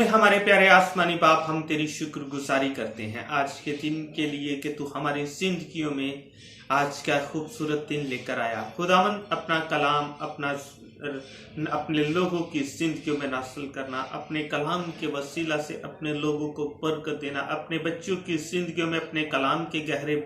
में हमारे प्यारे आसमानी बाप, हम तेरी शुक्रगुजारी करते हैं आज के दिन के लिए कि तू हमारी जिंदगियों में आज का खूबसूरत दिन लेकर आया। खुदावन, अपना कलाम अपने लोगों की जिंदगियों में नासिल करना, अपने कलाम के वसीला से अपने लोगों को बरकत देना, अपने बच्चों की जिंदगियों में अपने कलाम के गहरे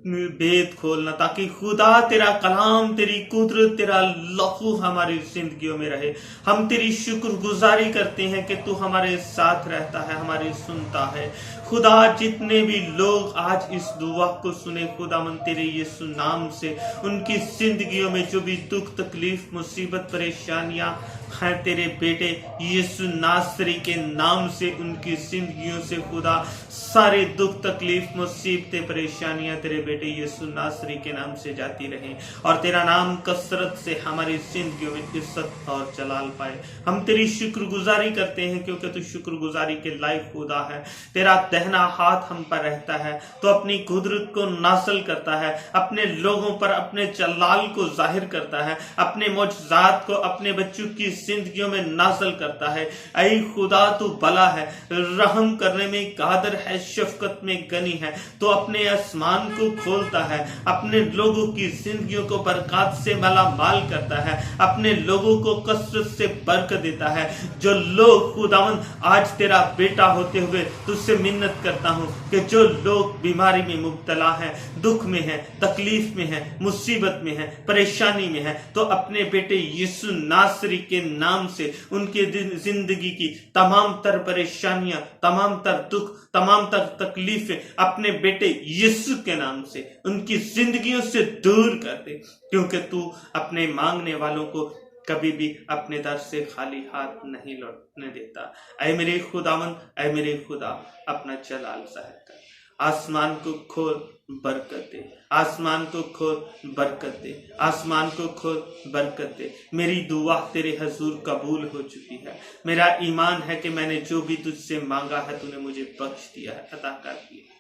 भेद खोलना, ताकि खुदा तेरा कलाम, तेरी कुदरत, तेरा लहू हमारी जिंदगियों में रहे। हम तेरी शुक्रगुजारी करते हैं कि तू हमारे साथ रहता है, हमारी सुनता है। खुदा, जितने भी लोग आज इस दुआ को सुने, खुदावन तेरे यीशु नाम से उनकी जिंदगियों में जो भी दुख, तकलीफ, मुसीबत, परेशानियां हैं, तेरे बेटे यीशु नासरी के नाम से उनकी जिंदगियों से खुदा सारे दुख, तकलीफ, मुसीबतें, परेशानियां तेरे बेटे यीशु नासरी के नाम से जाती रहें और तेरा नाम कसरत से हमारी जिंदगियों में इज्जत और जलाल पाए। हम तेरी शुक्रगुजारी करते हैं क्योंकि तू शुक्रगुजारी के लायक खुदा है। तेरा दहना हाथ हम पर रहता है, तो अपनी कुदरत को नासिल करता है, अपने लोगों पर अपने जलाल को जाहिर करता है, अपने मौजज़ात को अपने बच्चों की जिंदगियों में नासिल करता है। ऐ खुदा, तू भला है, रहम करने में कादिर है, शफकत में गनी है। तो अपने आसमान को खोलता है, अपने लोगों की जिंदगियों को बरकत से मालामाल करता है, अपने लोगों को कसरत से बरकत देता है। जो लोग खुदावन आज तेरा बेटा होते हुए तुझसे मिन्नत करता हूं कि जो लोग बीमारी में मुब्तला हैं, दुख में हैं, तकलीफ में हैं, मुसीबत में हैं, परेशानी में हैं, तो अपने बेटे यीशु नासरी के नाम से उनके जिंदगी की तमाम तर परेशानियां, तमाम तर दुख, तमाम तर तकलीफें अपने बेटे यीशु के नाम से उनकी जिंदगियों से दूर कर दे, क्योंकि तू अपने मांगने वालों को कभी भी अपने दर से खाली हाथ नहीं लौटने देता। ऐ मेरे खुदावन, ऐ मेरे खुदा, अपना जलाल ज़ाहिर कर। आसमान को खोल, बरकत दे, आसमान को खोल, बरकत दे, आसमान को खोल, बरकत दे। मेरी दुआ तेरे हजूर कबूल हो चुकी है। मेरा ईमान है कि मैंने जो भी तुझसे मांगा है तूने मुझे बख्श दिया है, अता कर दिया है।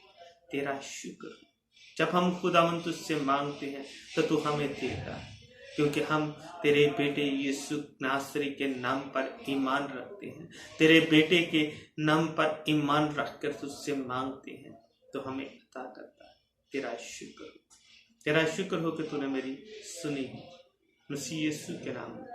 तेरा शुक्र। जब हम खुदावन तुझसे मांगते हैं तो तू हमें देता है, क्योंकि हम तेरे बेटे यीशु नासरी के नाम पर ईमान रखते हैं, तेरे बेटे के नाम पर ईमान रखकर तुझसे मांगते हैं, तो हमें अता करता है। तेरा शुक्र हो कि तूने मेरी सुनी। मसीह यीशु के नाम में।